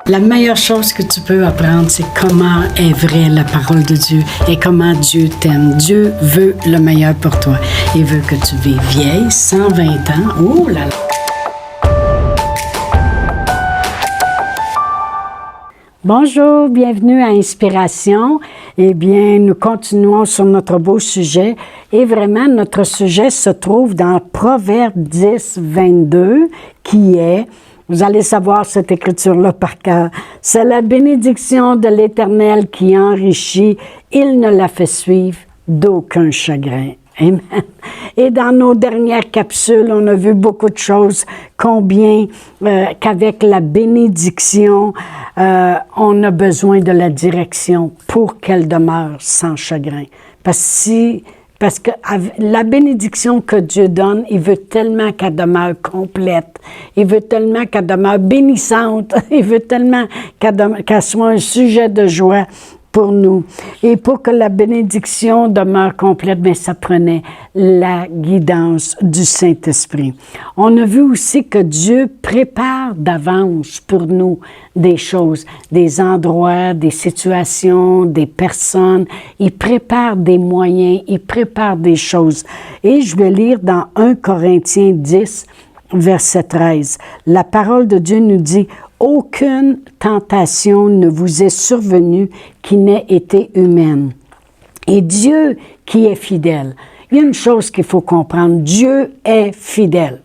La meilleure chose que tu peux apprendre, c'est comment est vraie la parole de Dieu et comment Dieu t'aime. Dieu veut le meilleur pour toi. Il veut que tu vives vieille, 120 ans. Oh là là! Bonjour, bienvenue à Inspiration. Eh bien, nous continuons sur notre beau sujet et vraiment, notre sujet se trouve dans Proverbe 10, 22, qui est, vous allez savoir cette écriture-là par cœur, c'est la bénédiction de l'Éternel qui enrichit, il ne la fait suivre d'aucun chagrin. Amen. Et dans nos dernières capsules, on a vu beaucoup de choses, combien qu'avec la bénédiction, on a besoin de la direction pour qu'elle demeure sans chagrin. Parce que la bénédiction que Dieu donne, il veut tellement qu'elle demeure complète. Il veut tellement qu'elle demeure bénissante. Il veut tellement qu'elle soit un sujet de joie pour nous. Et pour que la bénédiction demeure complète, bien, ça prenait la guidance du Saint-Esprit. On a vu aussi que Dieu prépare d'avance pour nous des choses, des endroits, des situations, des personnes. Il prépare des moyens, il prépare des choses. Et je vais lire dans 1 Corinthiens 10, verset 13. La parole de Dieu nous dit: « Aucune tentation ne vous est survenue qui n'ait été humaine. » Et Dieu qui est fidèle. Il y a une chose qu'il faut comprendre. Dieu est fidèle.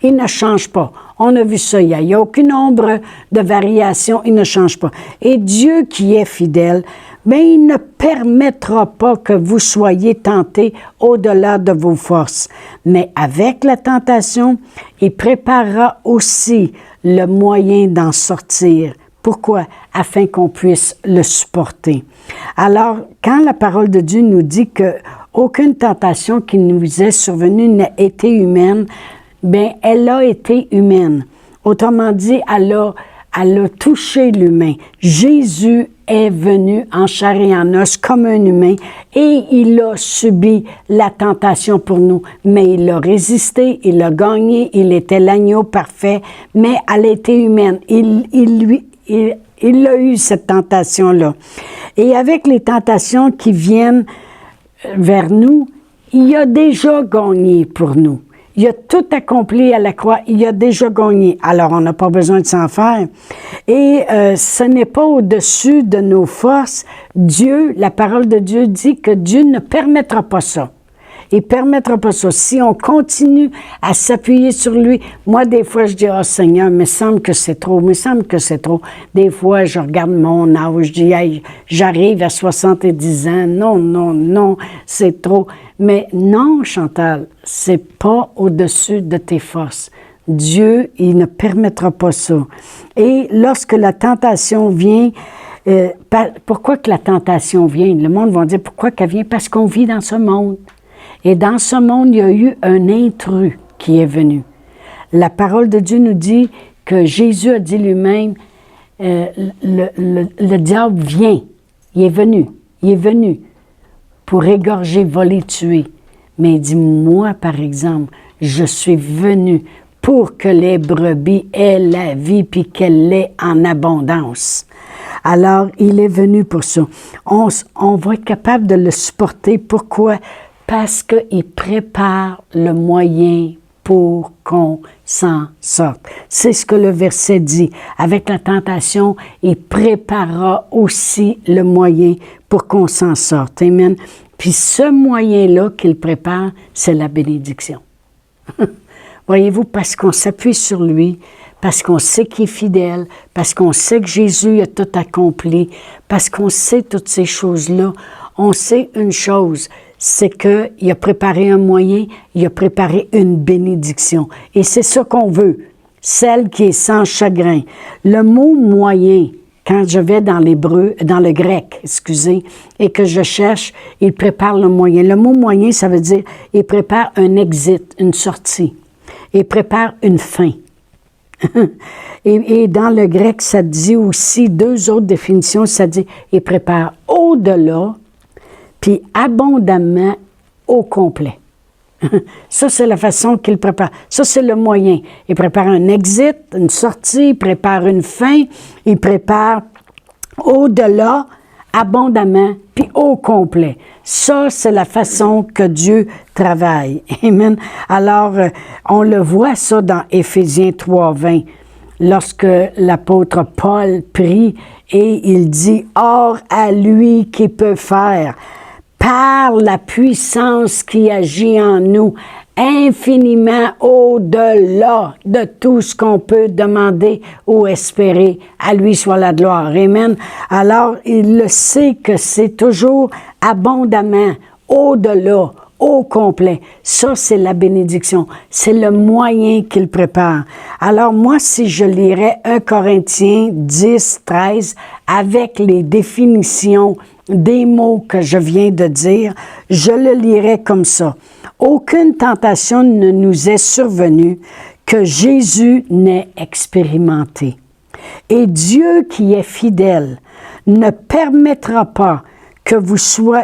Il ne change pas. On a vu ça hier. Il n'y a aucune ombre de variation. Il ne change pas. Et Dieu qui est fidèle, bien, il ne permettra pas que vous soyez tentés au-delà de vos forces. Mais avec la tentation, il préparera aussi le moyen d'en sortir. Pourquoi? Afin qu'on puisse le supporter. Alors, quand la parole de Dieu nous dit que aucune tentation qui nous est survenue n'a été humaine, bien, elle a été humaine. Autrement dit, elle a touché l'humain. Jésus est venu en chair et en os comme un humain et il a subi la tentation pour nous. Mais il a résisté, il a gagné, il était l'agneau parfait, mais elle était humaine. Il a eu cette tentation-là. Et avec les tentations qui viennent vers nous, il a déjà gagné pour nous. Il a tout accompli à la croix. Il a déjà gagné. Alors, on n'a pas besoin de s'en faire. Et ce n'est pas au-dessus de nos forces. Dieu, la parole de Dieu dit que Dieu ne permettra pas ça. Il ne permettra pas ça. Si on continue à s'appuyer sur lui, moi, des fois, je dis, « Ah, Seigneur, il me semble que c'est trop, il me semble que c'est trop. » Des fois, je regarde mon âge, je dis, « Hey, j'arrive à 70 ans. Non, c'est trop. » Mais non, Chantal, c'est pas au-dessus de tes forces. Dieu, il ne permettra pas ça. Et lorsque la tentation vient, pourquoi que la tentation vient? Le monde va dire, pourquoi qu'elle vient? Parce qu'on vit dans ce monde. Et dans ce monde, il y a eu un intrus qui est venu. La parole de Dieu nous dit que Jésus a dit lui-même, le diable vient, il est venu pour égorger, voler, tuer. Mais il dit, moi, par exemple, je suis venu pour que les brebis aient la vie puis qu'elle l'ait en abondance. Alors, il est venu pour ça. On va être capable de le supporter. Pourquoi? Parce qu'il prépare le moyen pour qu'on s'en sorte. C'est ce que le verset dit. Avec la tentation, il préparera aussi le moyen pour qu'on s'en sorte. Amen. Puis ce moyen-là qu'il prépare, c'est la bénédiction. Voyez-vous, parce qu'on s'appuie sur lui, parce qu'on sait qu'il est fidèle, parce qu'on sait que Jésus a tout accompli, parce qu'on sait toutes ces choses-là, on sait une chose, c'est qu'il a préparé un moyen, il a préparé une bénédiction. Et c'est ça qu'on veut, celle qui est sans chagrin. Le mot « moyen », quand je vais dans le grec, et que je cherche, il prépare le moyen. Le mot « moyen », ça veut dire, il prépare un exit, une sortie. Il prépare une fin. et dans le grec, ça dit aussi, deux autres définitions, ça dit, il prépare au-delà, puis abondamment au complet. Ça, c'est la façon qu'il prépare. Ça, c'est le moyen. Il prépare un exit, une sortie, il prépare une fin, il prépare au-delà, abondamment, puis au complet. Ça, c'est la façon que Dieu travaille. Amen. Alors, on le voit ça dans Éphésiens 3:20, lorsque l'apôtre Paul prie et il dit « Or à lui qui peut faire, par la puissance qui agit en nous, infiniment au-delà de tout ce qu'on peut demander ou espérer. À lui soit la gloire. » Amen. Alors, il le sait que c'est toujours abondamment, au-delà, au complet. Ça, c'est la bénédiction. C'est le moyen qu'il prépare. Alors, moi, si je lirais 1 Corinthiens 10, 13, avec les définitions des mots que je viens de dire, je le lirais comme ça. Aucune tentation ne nous est survenue que Jésus n'ait expérimenté. Et Dieu qui est fidèle ne permettra pas que vous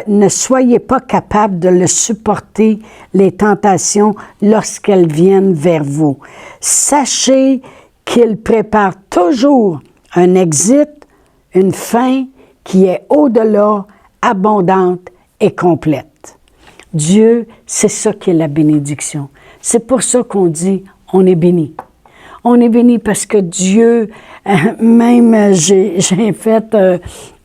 ne soyez pas capable de le supporter, les tentations, lorsqu'elles viennent vers vous. Sachez qu'il prépare toujours un exit, une fin qui est au-delà, abondante et complète. Dieu, c'est ça qui est la bénédiction. C'est pour ça qu'on dit, on est béni. On est béni parce que Dieu, même j'ai fait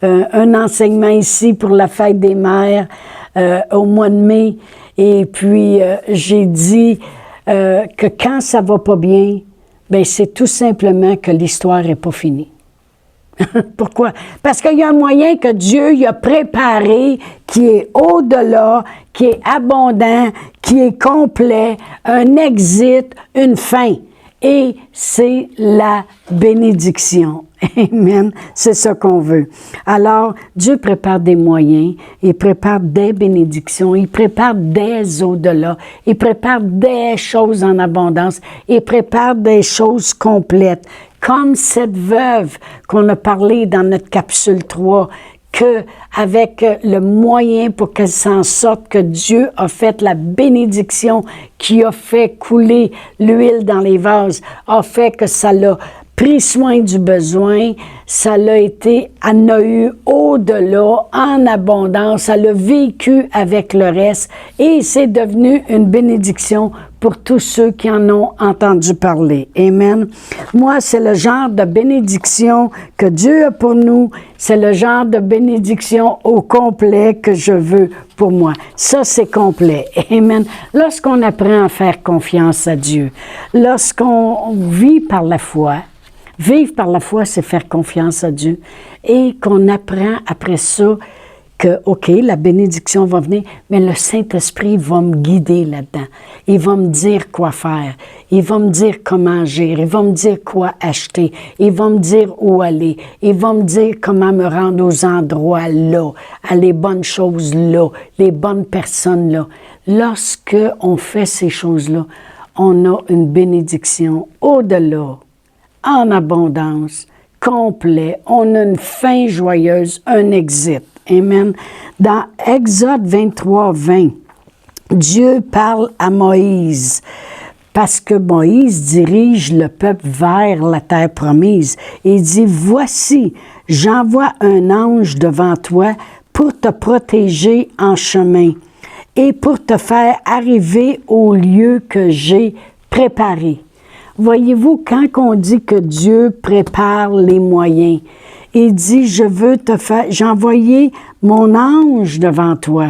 un enseignement ici pour la fête des mères au mois de mai, et puis j'ai dit que quand ça va pas bien, ben c'est tout simplement que l'histoire n'est pas finie. Pourquoi? Parce qu'il y a un moyen que Dieu y a préparé qui est au-delà, qui est abondant, qui est complet, un exit, une fin. Et c'est la bénédiction. Amen. C'est ça qu'on veut. Alors, Dieu prépare des moyens, il prépare des bénédictions, il prépare des au-delà, il prépare des choses en abondance, il prépare des choses complètes. Comme cette veuve qu'on a parlé dans notre capsule 3, qu'avec le moyen pour qu'elle s'en sorte, que Dieu a fait la bénédiction qui a fait couler l'huile dans les vases, a fait que ça l'a pris soin du besoin, ça l'a été, elle a eu au-delà, en abondance, elle a vécu avec le reste et c'est devenu une bénédiction pour tous ceux qui en ont entendu parler. Amen. Moi, c'est le genre de bénédiction que Dieu a pour nous, c'est le genre de bénédiction au complet que je veux pour moi. Ça, c'est complet. Amen. Lorsqu'on apprend à faire confiance à Dieu, lorsqu'on vit par la foi, vivre par la foi, c'est faire confiance à Dieu et qu'on apprend après ça que, OK, la bénédiction va venir, mais le Saint-Esprit va me guider là-dedans. Il va me dire quoi faire. Il va me dire comment agir. Il va me dire quoi acheter. Il va me dire où aller. Il va me dire comment me rendre aux endroits là, à les bonnes choses là, les bonnes personnes là. Lorsque on fait ces choses-là, on a une bénédiction au-delà, en abondance, complet. On a une fin joyeuse, un exit. Amen. Dans Exode 23, 20, Dieu parle à Moïse parce que Moïse dirige le peuple vers la terre promise. Il dit, « Voici, j'envoie un ange devant toi pour te protéger en chemin et pour te faire arriver au lieu que j'ai préparé. » Voyez-vous, quand on dit que Dieu prépare les moyens, il dit, je veux te faire, j'ai envoyé mon ange devant toi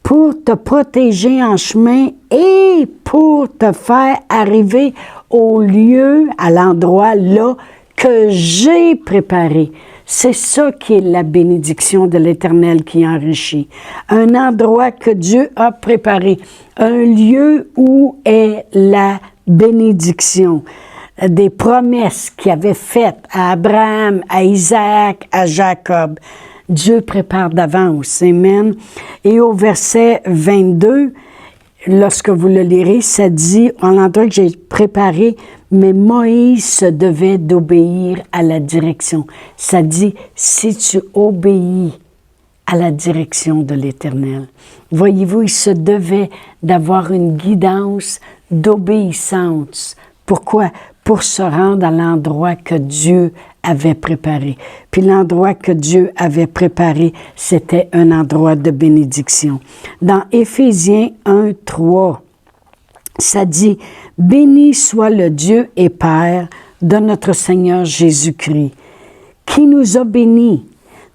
pour te protéger en chemin et pour te faire arriver au lieu, à l'endroit là que j'ai préparé. C'est ça qui est la bénédiction de l'Éternel qui enrichit. Un endroit que Dieu a préparé, un lieu où est la bénédiction. Des promesses qu'il avait faites à Abraham, à Isaac, à Jacob. Dieu prépare d'avance. Amen. Et au verset 22, lorsque vous le lirez, ça dit, en l'endroit que j'ai préparé, mais Moïse se devait d'obéir à la direction. Ça dit, si tu obéis à la direction de l'Éternel. Voyez-vous, il se devait d'avoir une guidance d'obéissance. Pourquoi? Pour se rendre à l'endroit que Dieu avait préparé. Puis l'endroit que Dieu avait préparé, c'était un endroit de bénédiction. Dans Éphésiens 1, 3, ça dit « Béni soit le Dieu et Père de notre Seigneur Jésus-Christ, qui nous a bénis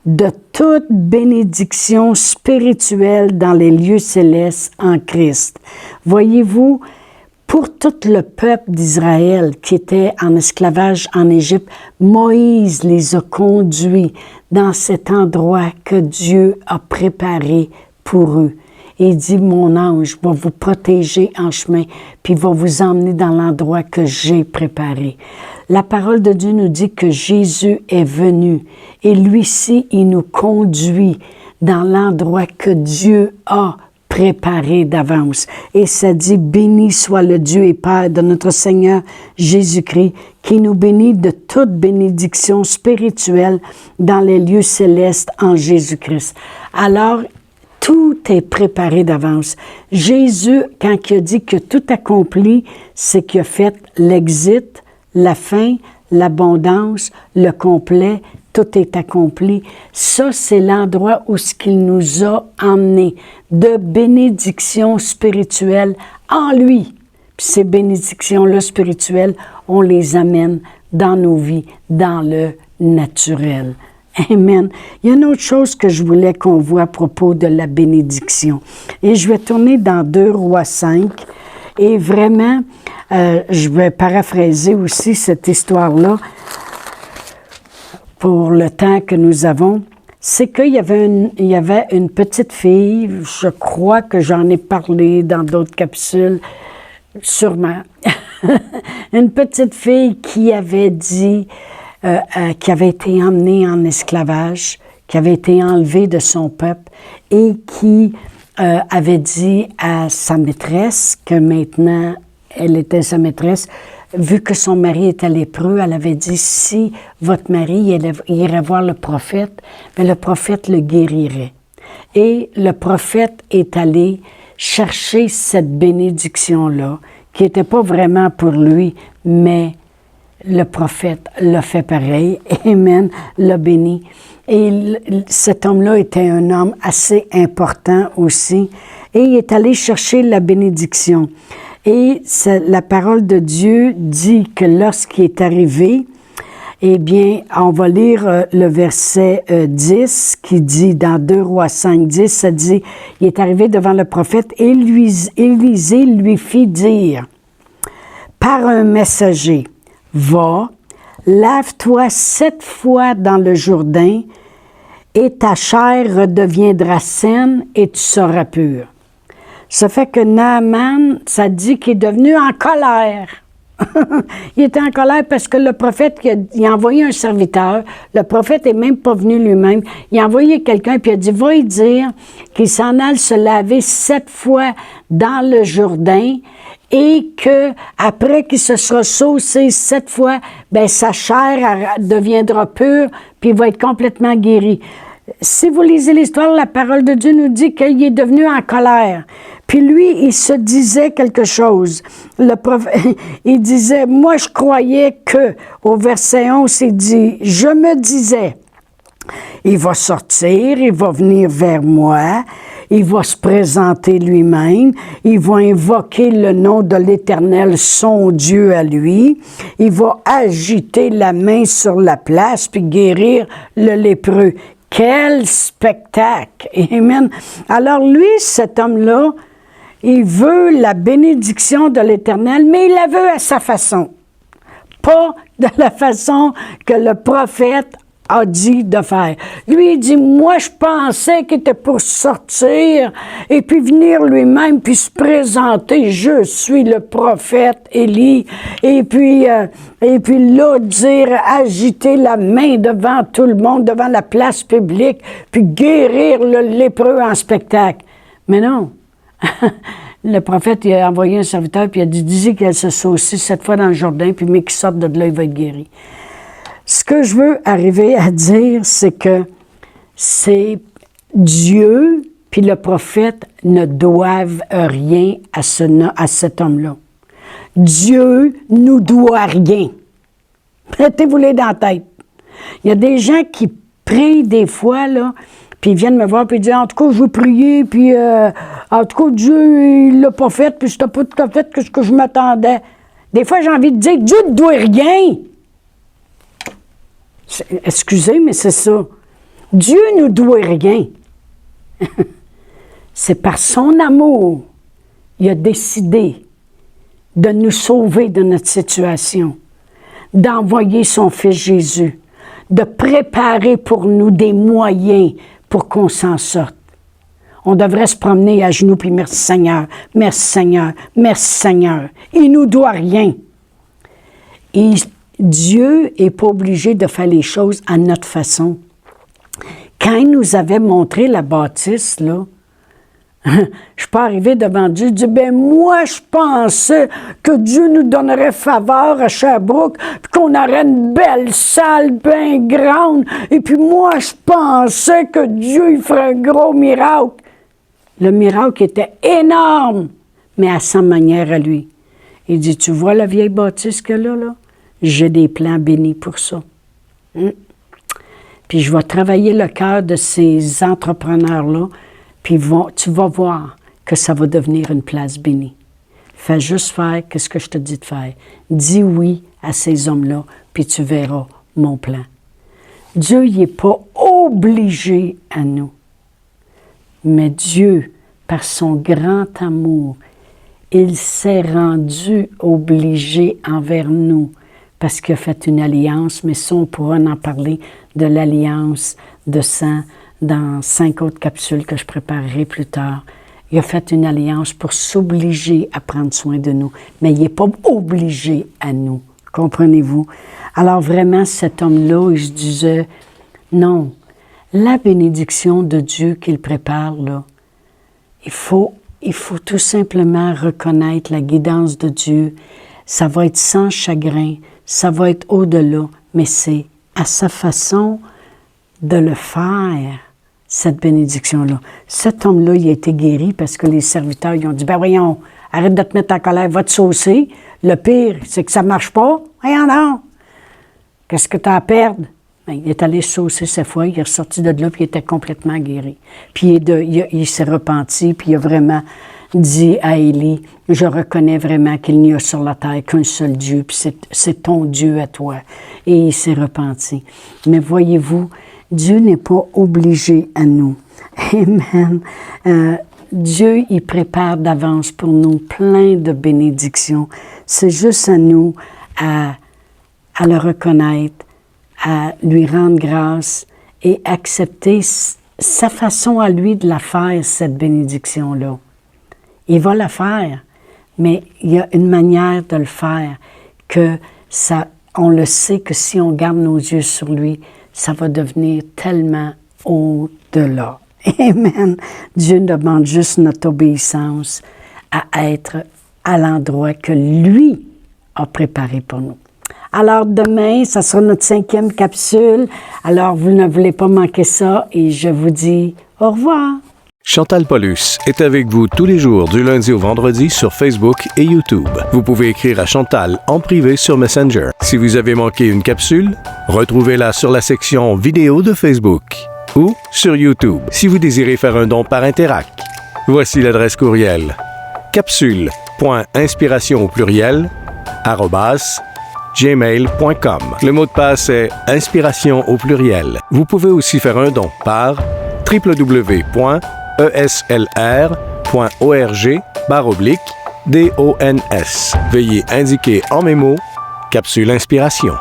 de toute bénédiction spirituelle dans les lieux célestes en Christ. » Voyez-vous, pour tout le peuple d'Israël qui était en esclavage en Égypte, Moïse les a conduits dans cet endroit que Dieu a préparé pour eux. Et il dit, mon ange va vous protéger en chemin, puis va vous emmener dans l'endroit que j'ai préparé. La parole de Dieu nous dit que Jésus est venu, et lui-ci, il nous conduit dans l'endroit que Dieu a préparé d'avance. Et ça dit, béni soit le Dieu et Père de notre Seigneur Jésus-Christ, qui nous bénit de toute bénédiction spirituelle dans les lieux célestes en Jésus-Christ. Alors, tout est préparé d'avance. Jésus, quand il a dit que tout accompli, c'est qu'il a fait l'exit, la fin, l'abondance, le complet, tout est accompli. Ça, c'est l'endroit où ce qu'il nous a emmenés, de bénédictions spirituelles en lui. Puis ces bénédictions-là spirituelles, on les amène dans nos vies, dans le naturel. Amen. Il y a une autre chose que je voulais qu'on voit à propos de la bénédiction. Et je vais tourner dans 2 Rois 5. Et vraiment, je vais paraphraser aussi cette histoire-là pour le temps que nous avons. C'est qu'il y avait une petite fille, je crois que j'en ai parlé dans d'autres capsules, sûrement. Une petite fille qui avait dit... qui avait été emmenée en esclavage, qui avait été enlevée de son peuple et qui avait dit à sa maîtresse, que maintenant elle était sa maîtresse, vu que son mari était lépreux, elle avait dit, si votre mari irait voir le prophète, mais le prophète le guérirait. Et le prophète est allé chercher cette bénédiction-là, qui n'était pas vraiment pour lui, mais le prophète l'a fait pareil. Amen, l'a béni. Et cet homme-là était un homme assez important aussi. Et il est allé chercher la bénédiction. Et la parole de Dieu dit que lorsqu'il est arrivé, eh bien, on va lire le verset 10 qui dit, dans 2 Rois 5, 10, ça dit, il est arrivé devant le prophète et Élisée lui fit dire, par un messager, va, lave-toi 7 fois dans le Jourdain, et ta chair redeviendra saine, et tu seras pur. Ça fait que Naaman, ça dit qu'il est devenu en colère. Il était en colère parce que le prophète, il a envoyé un serviteur, le prophète n'est même pas venu lui-même, il a envoyé quelqu'un, puis il a dit, va lui dire qu'il s'en aille se laver 7 fois dans le Jourdain, et que après qu'il se sera saucé 7 fois, ben sa chair deviendra pure, puis il va être complètement guéri. Si vous lisez l'histoire, la parole de Dieu nous dit qu'il est devenu en colère. Puis lui, il se disait quelque chose. Le prophète, il disait, moi je croyais que, au verset 11, il dit, je me disais, il va sortir, il va venir vers moi, il va se présenter lui-même, il va invoquer le nom de l'Éternel, son Dieu à lui, il va agiter la main sur la place puis guérir le lépreux. Quel spectacle! Amen! Alors lui, cet homme-là, il veut la bénédiction de l'Éternel, mais il la veut à sa façon. Pas de la façon que le prophète a dit de faire. Lui, il dit, moi, je pensais qu'il était pour sortir et puis venir lui-même puis se présenter. Je suis le prophète Élie. Et puis là, dire, agiter la main devant tout le monde, devant la place publique, puis guérir le lépreux en spectacle. Mais non. Le prophète, il a envoyé un serviteur puis il a dit, disait qu'elle se saucisse 7 fois dans le Jourdain, puis mais qu'il sorte de là, il va être guéri. Ce que je veux arriver à dire, c'est que c'est Dieu puis le prophète ne doivent rien à cet homme-là. Dieu nous doit rien. Mettez-vous-les dans la tête. Il y a des gens qui prient des fois, là, puis ils viennent me voir, puis ils disent, en tout cas, je veux prier, puis en tout cas, Dieu, il l'a pas fait, puis c'était pas tout à fait ce que je m'attendais. Des fois, j'ai envie de dire, Dieu ne doit rien. Excusez, mais c'est ça. Dieu ne nous doit rien. C'est par son amour, il a décidé de nous sauver de notre situation, d'envoyer son Fils Jésus, de préparer pour nous des moyens pour qu'on s'en sorte. On devrait se promener à genoux, puis merci Seigneur, merci Seigneur, merci Seigneur. Il ne nous doit rien. Et Dieu n'est pas obligé de faire les choses à notre façon. Quand il nous avait montré la bâtisse, là, je ne suis pas arrivée devant Dieu, je dis, ben moi, je pensais que Dieu nous donnerait faveur à Sherbrooke, puis qu'on aurait une belle salle bien grande, et puis moi, je pensais que Dieu, il ferait un gros miracle. Le miracle était énorme, mais à sa manière à lui. Il dit, tu vois la vieille bâtisse que là? J'ai des plans bénis pour ça. Puis je vais travailler le cœur de ces entrepreneurs-là, puis tu vas voir que ça va devenir une place bénie. Fais juste faire ce que je te dis de faire. Dis oui à ces hommes-là, puis tu verras mon plan. Dieu, il n'est pas obligé à nous. Mais Dieu, par son grand amour, il s'est rendu obligé envers nous parce qu'il a fait une alliance, mais ça, on pourra en parler de l'alliance de sang dans 5 autres capsules que je préparerai plus tard. Il a fait une alliance pour s'obliger à prendre soin de nous, mais il n'est pas obligé à nous. Comprenez-vous? Alors vraiment, cet homme-là, il se disait, non, la bénédiction de Dieu qu'il prépare, là, il faut tout simplement reconnaître la guidance de Dieu. Ça va être sans chagrin, ça va être au-delà, mais c'est à sa façon de le faire, cette bénédiction-là. Cet homme-là, il a été guéri parce que les serviteurs, ils ont dit, ben voyons, arrête de te mettre en colère, va te saucer. Le pire, c'est que ça ne marche pas. Voyons non. Qu'est-ce que tu as à perdre? Ben, il est allé saucer cette fois, il est ressorti de là, puis il était complètement guéri. Puis il s'est repenti, puis il a vraiment dit à Élie, je reconnais vraiment qu'il n'y a sur la terre qu'un seul Dieu, puis c'est ton Dieu à toi. Et il s'est repenti. Mais voyez-vous, Dieu n'est pas obligé à nous. Amen. Dieu, il prépare d'avance pour nous plein de bénédictions. C'est juste à nous à le reconnaître, à lui rendre grâce et accepter sa façon à lui de la faire, cette bénédiction-là. Il va la faire, mais il y a une manière de le faire que ça, on le sait que si on garde nos yeux sur lui, ça va devenir tellement au-delà. Amen. Dieu demande juste notre obéissance à être à l'endroit que lui a préparé pour nous. Alors demain, ça sera notre 5e capsule. Alors vous ne voulez pas manquer ça et je vous dis au revoir. Chantal Paulus est avec vous tous les jours du lundi au vendredi sur Facebook et YouTube. Vous pouvez écrire à Chantal en privé sur Messenger. Si vous avez manqué une capsule, retrouvez-la sur la section vidéo de Facebook ou sur YouTube si vous désirez faire un don par Interac. Voici l'adresse courriel capsule.inspiration@gmail.com. Le mot de passe est inspiration au pluriel. Vous pouvez aussi faire un don par www.eslr.org/DONS. Veuillez indiquer en mémo Capsule Inspiration.